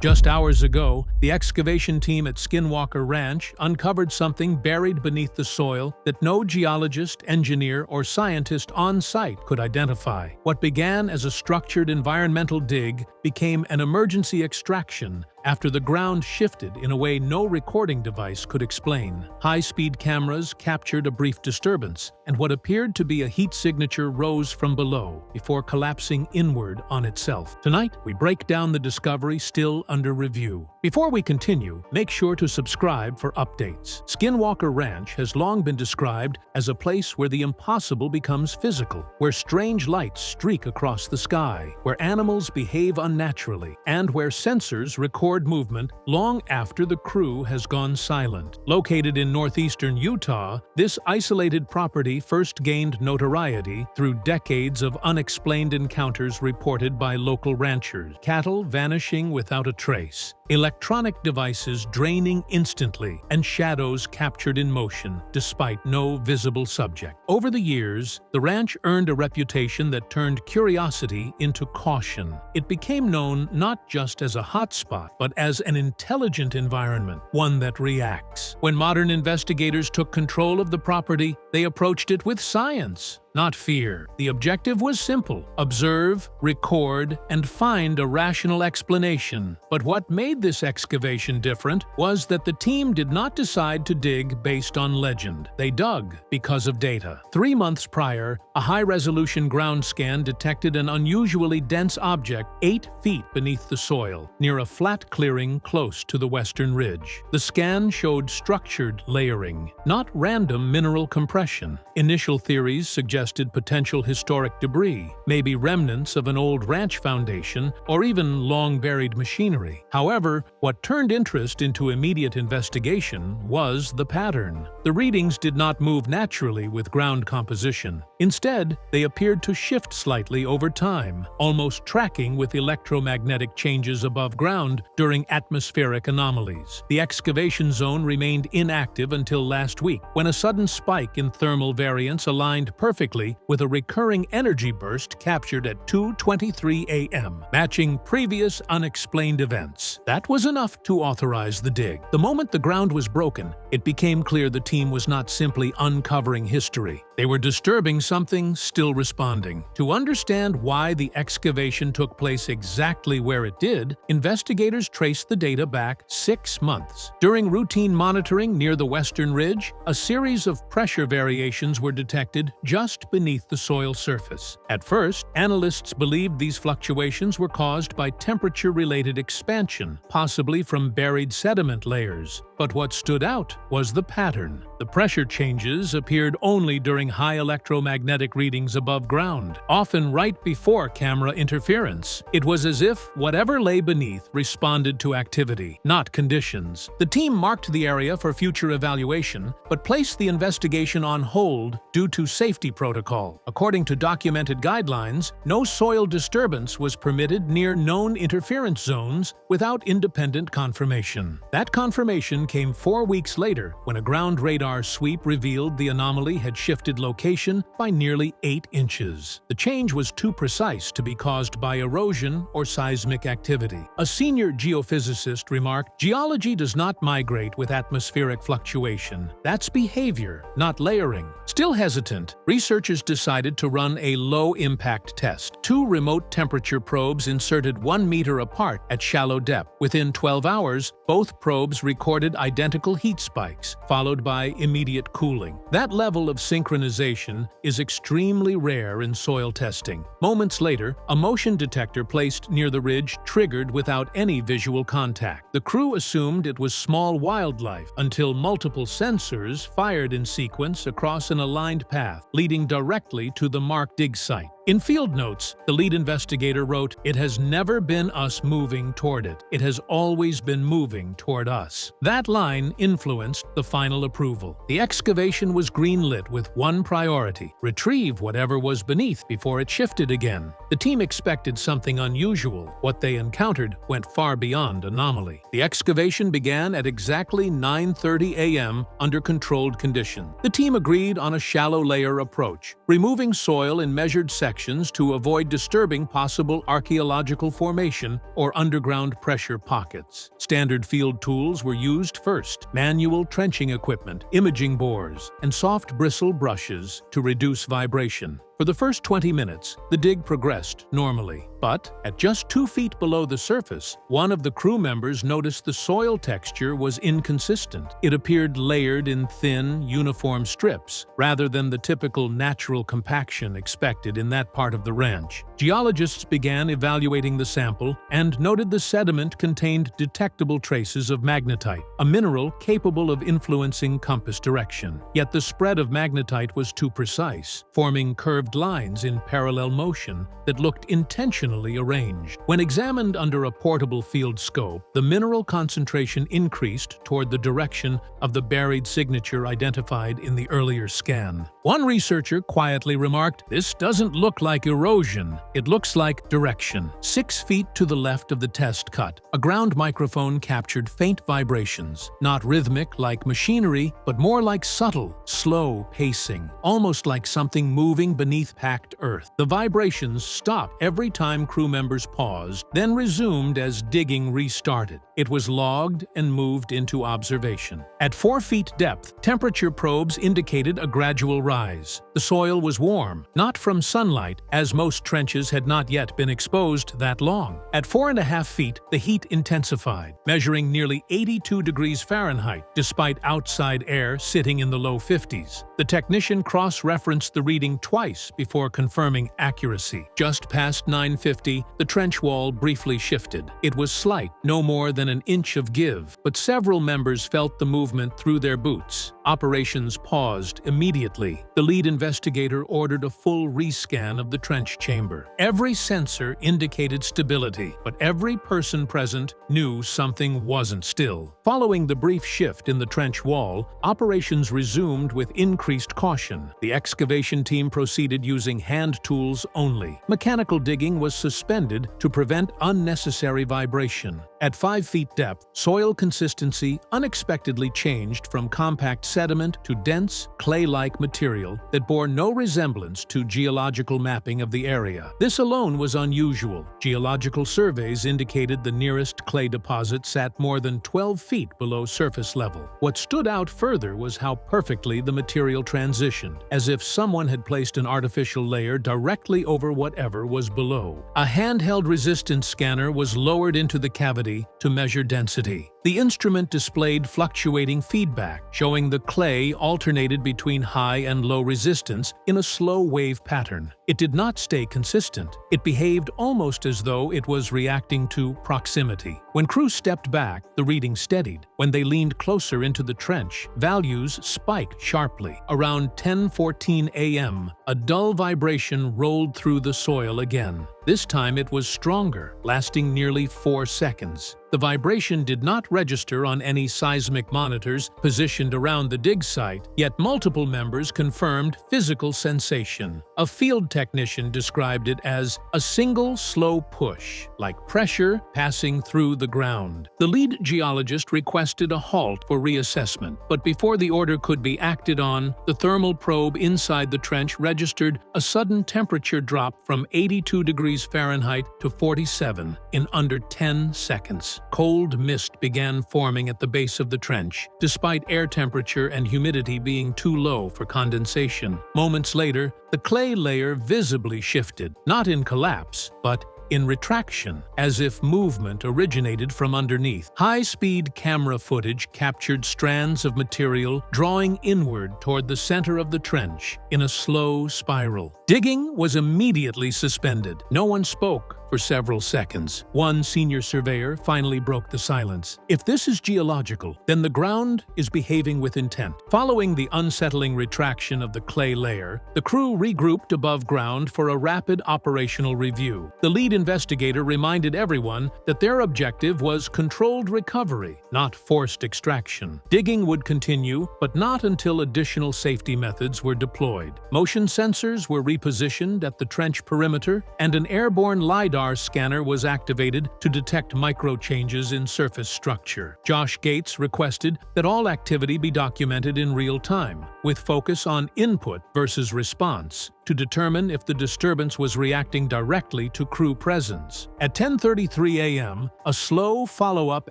Just hours ago, the excavation team at Skinwalker Ranch uncovered something buried beneath the soil that no geologist, engineer, or scientist on site could identify. What began as a structured environmental dig became an emergency extraction after the ground shifted in a way no recording device could explain. High-speed cameras captured a brief disturbance, and what appeared to be a heat signature rose from below before collapsing inward on itself. Tonight, we break down the discovery still under review. Before we continue, make sure to subscribe for updates. Skinwalker Ranch has long been described as a place where the impossible becomes physical, where strange lights streak across the sky, where animals behave unnaturally, and where sensors record movement long after the crew has gone silent. Located in northeastern Utah, this isolated property first gained notoriety through decades of unexplained encounters reported by local ranchers. Cattle vanishing without a trace, electronic devices draining instantly, and shadows captured in motion despite no visible subject. Over the years, the ranch earned a reputation that turned curiosity into caution. It became known not just as a hotspot, but as an intelligent environment, one that reacts. When modern investigators took control of the property, they approached it with science, not fear. The objective was simple: observe, record, and find a rational explanation. But what made this excavation different was that the team did not decide to dig based on legend. They dug because of data. 3 months prior, a high-resolution ground scan detected an unusually dense object 8 feet beneath the soil, near a flat clearing close to the western ridge. The scan showed structured layering, not random mineral compression. Initial theories suggested potential historic debris, maybe remnants of an old ranch foundation or even long-buried machinery. However, what turned interest into immediate investigation was the pattern. The readings did not move naturally with ground composition. Instead, they appeared to shift slightly over time, almost tracking with electromagnetic changes above ground during atmospheric anomalies. The excavation zone remained inactive until last week, when a sudden spike in thermal variance aligned perfectly with a recurring energy burst captured at 2:23 a.m., matching previous unexplained events. That was enough to authorize the dig. The moment the ground was broken, it became clear the team was not simply uncovering history. They were disturbing something still responding. To understand why the excavation took place exactly where it did, investigators traced the data back 6 months. During routine monitoring near the western ridge, a series of pressure variations were detected just beneath the soil surface. At first, analysts believed these fluctuations were caused by temperature-related expansion, possibly from buried sediment layers. But what stood out was the pattern. The pressure changes appeared only during high electromagnetic readings above ground, often right before camera interference. It was as if whatever lay beneath responded to activity, not conditions. The team marked the area for future evaluation, but placed the investigation on hold due to safety protocol. According to documented guidelines, no soil disturbance was permitted near known interference zones without independent confirmation. That confirmation came 4 weeks later when a ground radar sweep revealed the anomaly had shifted location by nearly 8 inches. The change was too precise to be caused by erosion or seismic activity. A senior geophysicist remarked, "Geology does not migrate with atmospheric fluctuation. That's behavior, not layering." Still hesitant, researchers decided to run a low-impact test. 2 remote temperature probes inserted 1 meter apart at shallow depth. Within 12 hours, both probes recorded identical heat spikes, followed by immediate cooling. That level of synchronization is extremely rare in soil testing. Moments later, a motion detector placed near the ridge triggered without any visual contact. The crew assumed it was small wildlife until multiple sensors fired in sequence across an aligned path, leading directly to the marked dig site. In field notes, the lead investigator wrote, "It has never been us moving toward it. It has always been moving toward us." That line influenced the final approval. The excavation was greenlit with one priority: retrieve whatever was beneath before it shifted again. The team expected something unusual. What they encountered went far beyond Anomaly. The excavation began at exactly 9:30 a.m. under controlled conditions. The team agreed on a shallow layer approach, removing soil in measured sections to avoid disturbing possible archaeological formation or underground pressure pockets. Standard field tools were used first: manual trenching equipment, imaging bores, and soft bristle brushes to reduce vibration. For the first 20 minutes, the dig progressed normally. But at just 2 feet below the surface, one of the crew members noticed the soil texture was inconsistent. It appeared layered in thin, uniform strips, rather than the typical natural compaction expected in that part of the ranch. Geologists began evaluating the sample and noted the sediment contained detectable traces of magnetite, a mineral capable of influencing compass direction. Yet the spread of magnetite was too precise, forming curved lines in parallel motion that looked intentionally arranged. When examined under a portable field scope, the mineral concentration increased toward the direction of the buried signature identified in the earlier scan. One researcher quietly remarked, "This doesn't look like erosion, it looks like direction." 6 feet to the left of the test cut, a ground microphone captured faint vibrations, not rhythmic like machinery, but more like subtle, slow pacing, almost like something moving beneath packed earth. The vibrations stopped every time crew members paused, then resumed as digging restarted. It was logged and moved into observation. At 4 feet depth, temperature probes indicated a gradual rise. The soil was warm, not from sunlight, as most trenches had not yet been exposed that long. At 4.5 feet, the heat intensified, measuring nearly 82 degrees Fahrenheit, despite outside air sitting in the low 50s. The technician cross-referenced the reading twice before confirming accuracy. Just past 9:50, the trench wall briefly shifted. It was slight, no more than an inch of give, but several members felt the movement through their boots. Operations paused immediately. The lead investigator ordered a full rescan of the trench chamber. Every sensor indicated stability, but every person present knew something wasn't still. Following the brief shift in the trench wall, operations resumed with increased caution. The excavation team proceeded using hand tools only. Mechanical digging was suspended to prevent unnecessary vibration. At 5 feet depth, soil consistency unexpectedly changed from compact sediment to dense, clay-like material that bore no resemblance to geological mapping of the area. This alone was unusual. Geological surveys indicated the nearest clay deposit sat more than 12 feet below surface level. What stood out further was how perfectly the material transitioned, as if someone had placed an artificial layer directly over whatever was below. A handheld resistance scanner was lowered into the cavity to measure density. The instrument displayed fluctuating feedback, showing the clay alternated between high and low resistance in a slow wave pattern. It did not stay consistent. It behaved almost as though it was reacting to proximity. When crew stepped back, the reading steadied. When they leaned closer into the trench, values spiked sharply. Around 10:14 a.m., a dull vibration rolled through the soil again. This time it was stronger, lasting nearly 4 seconds. The vibration did not register on any seismic monitors positioned around the dig site, yet multiple members confirmed physical sensation. A field technician described it as a single slow push, like pressure passing through the ground. The lead geologist requested a halt for reassessment, but before the order could be acted on, the thermal probe inside the trench registered a sudden temperature drop from 82 degrees Fahrenheit to 47 in under 10 seconds. Cold mist began forming at the base of the trench, despite air temperature and humidity being too low for condensation. Moments later, the clay layer visibly shifted, not in collapse, but in retraction, as if movement originated from underneath. High-speed camera footage captured strands of material drawing inward toward the center of the trench in a slow spiral. Digging was immediately suspended. No one spoke for several seconds. One senior surveyor finally broke the silence. "If this is geological, then the ground is behaving with intent." Following the unsettling retraction of the clay layer, the crew regrouped above ground for a rapid operational review. The lead investigator reminded everyone that their objective was controlled recovery, not forced extraction. Digging would continue, but not until additional safety methods were deployed. Motion sensors were repositioned at the trench perimeter, and an airborne LiDAR scanner was activated to detect micro-changes in surface structure. Josh Gates requested that all activity be documented in real time, with focus on input versus response, to determine if the disturbance was reacting directly to crew presence. At 10:33 a.m., a slow follow-up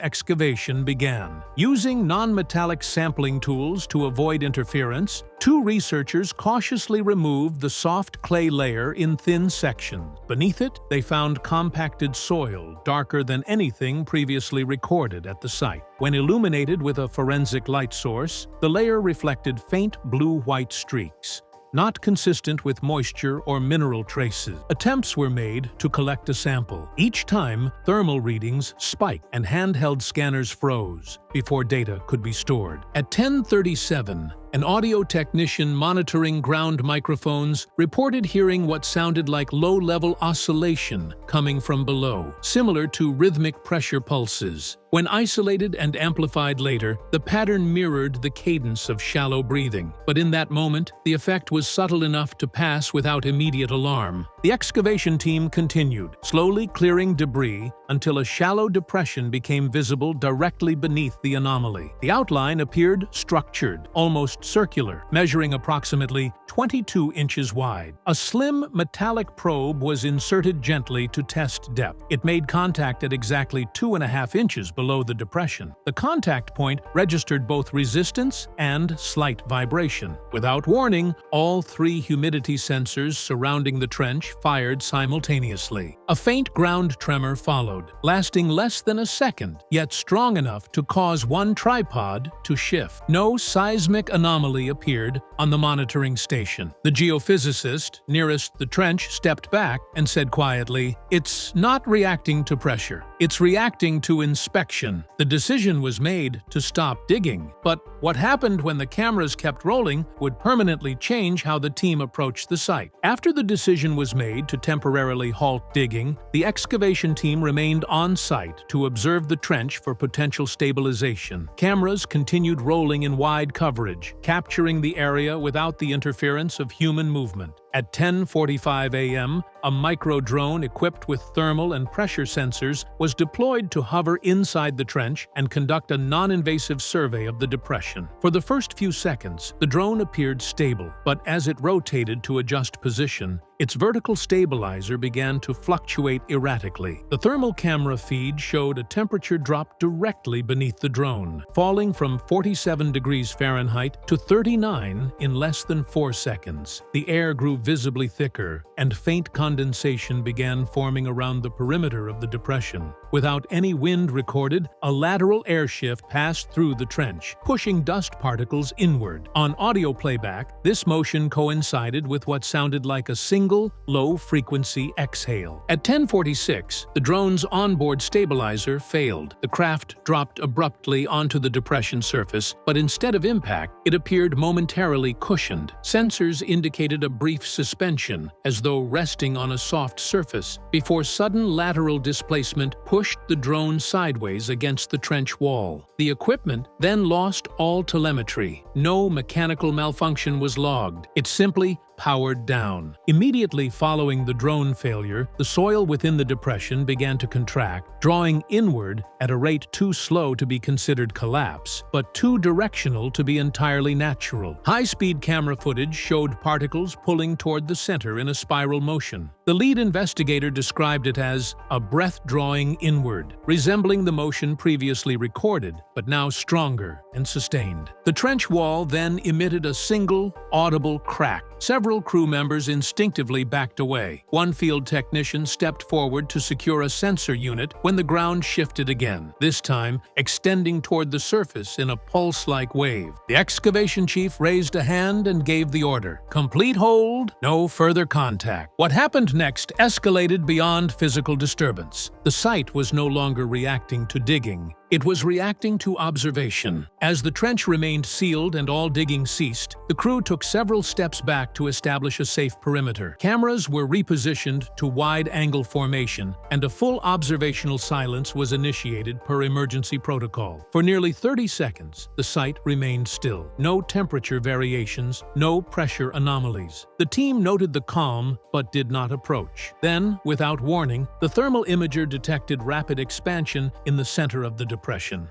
excavation began. Using non-metallic sampling tools to avoid interference, two researchers cautiously removed the soft clay layer in thin sections. Beneath it, they found compacted soil, darker than anything previously recorded at the site. When illuminated with a forensic light source, the layer reflected faint blue-white streaks, not consistent with moisture or mineral traces. Attempts were made to collect a sample. Each time, thermal readings spiked and handheld scanners froze before data could be stored. At 10:37, an audio technician monitoring ground microphones reported hearing what sounded like low-level oscillation coming from below, similar to rhythmic pressure pulses. When isolated and amplified later, the pattern mirrored the cadence of shallow breathing. But in that moment, the effect was subtle enough to pass without immediate alarm. The excavation team continued, slowly clearing debris until a shallow depression became visible directly beneath the anomaly. The outline appeared structured, almost circular, measuring approximately 22 inches wide. A slim metallic probe was inserted gently to test depth. It made contact at exactly 2.5 inches below the depression. The contact point registered both resistance and slight vibration. Without warning, all three humidity sensors surrounding the trench fired simultaneously. A faint ground tremor followed, lasting less than a second, yet strong enough to cause one tripod to shift. No seismic anomaly appeared on the monitoring station. The geophysicist nearest the trench stepped back and said quietly, "It's not reacting to pressure. It's reacting to inspection." The decision was made to stop digging, but what happened when the cameras kept rolling would permanently change how the team approached the site. After the decision was made to temporarily halt digging, the excavation team remained on site to observe the trench for potential stabilization. Cameras continued rolling in wide coverage, capturing the area without the interference of human movement. At 10:45 a.m., a micro-drone equipped with thermal and pressure sensors was deployed to hover inside the trench and conduct a non-invasive survey of the depression. For the first few seconds, the drone appeared stable, but as it rotated to adjust position, its vertical stabilizer began to fluctuate erratically. The thermal camera feed showed a temperature drop directly beneath the drone, falling from 47 degrees Fahrenheit to 39 in less than 4 seconds. The air grew visibly thicker, and faint condensation began forming around the perimeter of the depression. Without any wind recorded, a lateral air shift passed through the trench, pushing dust particles inward. On audio playback, this motion coincided with what sounded like a single, low-frequency exhale. At 10:46, the drone's onboard stabilizer failed. The craft dropped abruptly onto the depression surface, but instead of impact, it appeared momentarily cushioned. Sensors indicated a brief suspension, as though resting on a soft surface, before sudden lateral displacement pushed the drone sideways against the trench wall. The equipment then lost all telemetry. No mechanical malfunction was logged. It simply powered down. Immediately following the drone failure, the soil within the depression began to contract, drawing inward at a rate too slow to be considered collapse, but too directional to be entirely natural. High-speed camera footage showed particles pulling toward the center in a spiral motion. The lead investigator described it as a breath drawing inward, resembling the motion previously recorded, but now stronger and sustained. The trench wall then emitted a single, audible crack. Several Several crew members instinctively backed away. One field technician stepped forward to secure a sensor unit when the ground shifted again, this time extending toward the surface in a pulse-like wave. The excavation chief raised a hand and gave the order. Complete hold, no further contact. What happened next escalated beyond physical disturbance. The site was no longer reacting to digging. It was reacting to observation. As the trench remained sealed and all digging ceased, the crew took several steps back to establish a safe perimeter. Cameras were repositioned to wide-angle formation, and a full observational silence was initiated per emergency protocol. For nearly 30 seconds, the site remained still. No temperature variations, no pressure anomalies. The team noted the calm, but did not approach. Then, without warning, the thermal imager detected rapid expansion in the center of the depression.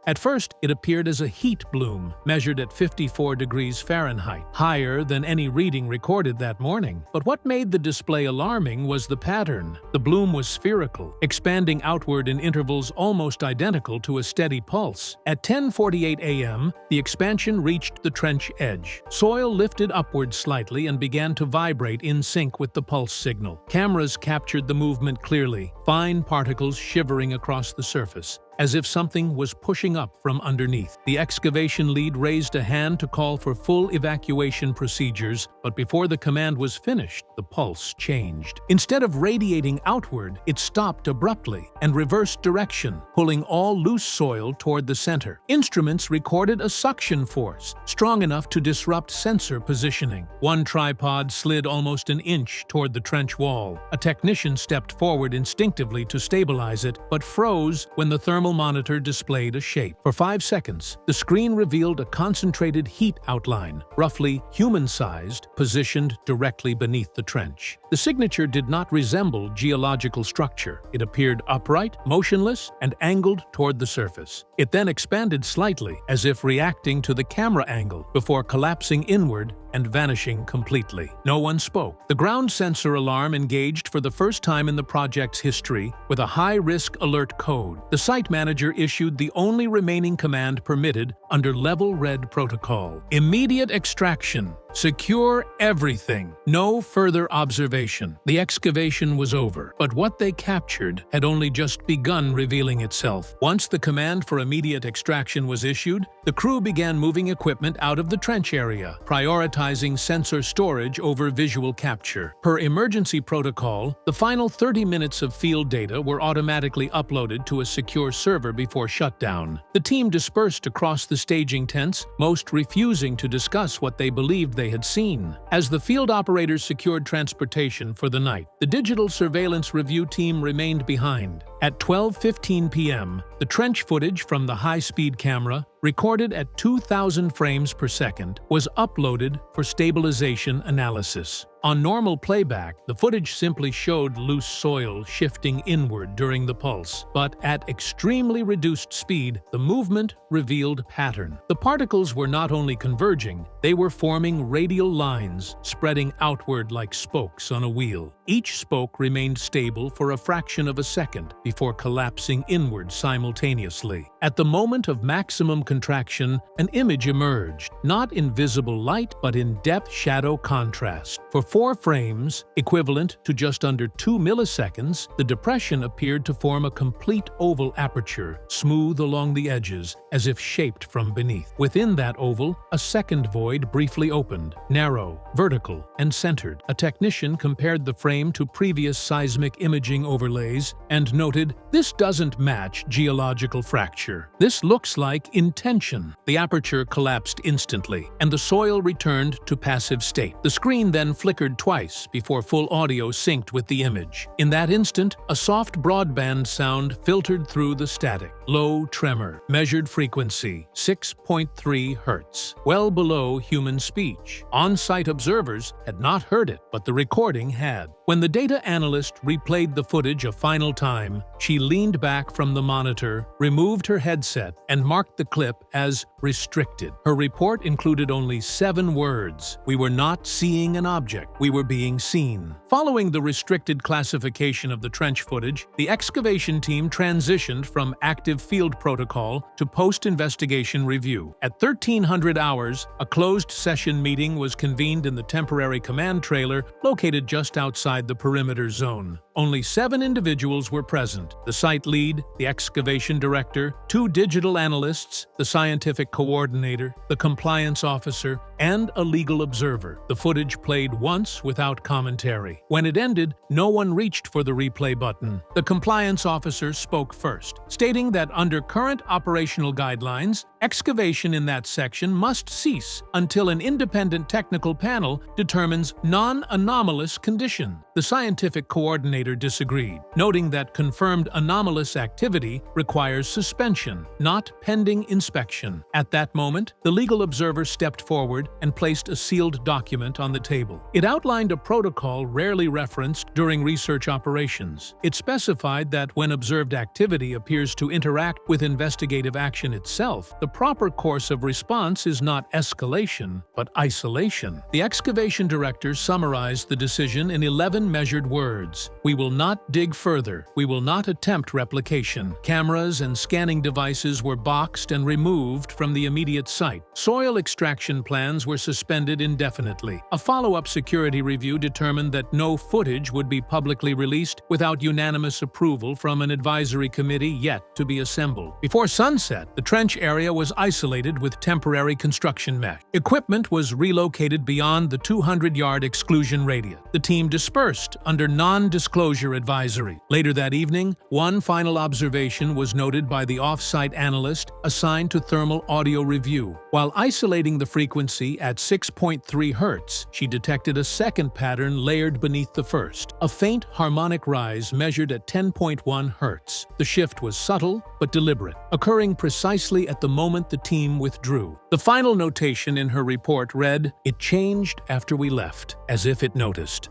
At first, it appeared as a heat bloom, measured at 54 degrees Fahrenheit, higher than any reading recorded that morning. But what made the display alarming was the pattern. The bloom was spherical, expanding outward in intervals almost identical to a steady pulse. At 10:48 a.m., the expansion reached the trench edge. Soil lifted upward slightly and began to vibrate in sync with the pulse signal. Cameras captured the movement clearly, fine particles shivering across the surface, as if something was pushing up from underneath. The excavation lead raised a hand to call for full evacuation procedures, but before the command was finished, the pulse changed. Instead of radiating outward, it stopped abruptly and reversed direction, pulling all loose soil toward the center. Instruments recorded a suction force, strong enough to disrupt sensor positioning. One tripod slid almost an inch toward the trench wall. A technician stepped forward instinctively to stabilize it, but froze when the thermal monitor displayed a shape. For 5 seconds, the screen revealed a concentrated heat outline, roughly human-sized, positioned directly beneath the trench. The signature did not resemble geological structure. It appeared upright, motionless, and angled toward the surface. It then expanded slightly, as if reacting to the camera angle, before collapsing inward and vanishing completely. No one spoke. The ground sensor alarm engaged for the first time in the project's history with a high-risk alert code. The site manager issued the only remaining command permitted under Level Red protocol: immediate extraction. Secure everything. No further observation. The excavation was over, but what they captured had only just begun revealing itself. Once the command for immediate extraction was issued, the crew began moving equipment out of the trench area, prioritizing sensor storage over visual capture. Per emergency protocol, the final 30 minutes of field data were automatically uploaded to a secure server before shutdown. The team dispersed across the staging tents, most refusing to discuss what they believed they had seen. As the field operators secured transportation for the night, the digital surveillance review team remained behind. At 12:15 p.m., the trench footage from the high-speed camera, recorded at 2,000 frames per second, was uploaded for stabilization analysis. On normal playback, the footage simply showed loose soil shifting inward during the pulse, but at extremely reduced speed, the movement revealed pattern. The particles were not only converging, they were forming radial lines, spreading outward like spokes on a wheel. Each spoke remained stable for a fraction of a second before collapsing inward simultaneously. At the moment of maximum contraction, an image emerged, not in visible light, but in depth-shadow contrast. For 4 frames, equivalent to just under 2 milliseconds, the depression appeared to form a complete oval aperture, smooth along the edges, as if shaped from beneath. Within that oval, a second void briefly opened, narrow, vertical, and centered. A technician compared the frame to previous seismic imaging overlays and noted, "This doesn't match geological fracture. This looks like intention." The aperture collapsed instantly, and the soil returned to passive state. The screen then flickered twice before full audio synced with the image. In that instant, a soft broadband sound filtered through the static. Low tremor, measured frequency, 6.3 Hz, well below human speech. On-site observers had not heard it, but the recording had. When the data analyst replayed the footage a final time, she leaned back from the monitor, removed her headset, and marked the clip slip as restricted. Her report included only 7 words. We were not seeing an object. We were being seen. Following the restricted classification of the trench footage, the excavation team transitioned from active field protocol to post-investigation review. At 1300 hours, a closed session meeting was convened in the temporary command trailer located just outside the perimeter zone. Only 7 individuals were present: the site lead, the excavation director, 2 digital analysts, the scientific coordinator, the compliance officer, and a legal observer. The footage played once without commentary. When it ended, no one reached for the replay button. The compliance officer spoke first, stating that under current operational guidelines, excavation in that section must cease until an independent technical panel determines non-anomalous condition. The scientific coordinator disagreed, noting that confirmed anomalous activity requires suspension, not pending inspection. At that moment, the legal observer stepped forward and placed a sealed document on the table. It outlined a protocol rarely referenced during research operations. It specified that when observed activity appears to interact with investigative action itself, the proper course of response is not escalation, but isolation. The excavation director summarized the decision in 11 measured words. We will not dig further. We will not attempt replication. Cameras and scanning devices were boxed and removed from the immediate site. Soil extraction plans were suspended indefinitely. A follow-up security review determined that no footage would be publicly released without unanimous approval from an advisory committee yet to be assembled. Before sunset, the trench area was isolated with temporary construction mesh. Equipment was relocated beyond the 200-yard exclusion radius. The team dispersed under non-disclosure advisory. Later that evening, one final observation was noted by the off-site analyst assigned to thermal audio review. While isolating the frequency at 6.3 Hz, she detected a second pattern layered beneath the first, a faint harmonic rise measured at 10.1 Hz. The shift was subtle but deliberate, occurring precisely at the moment the team withdrew. The final notation in her report read, "It changed after we left," as if it noticed.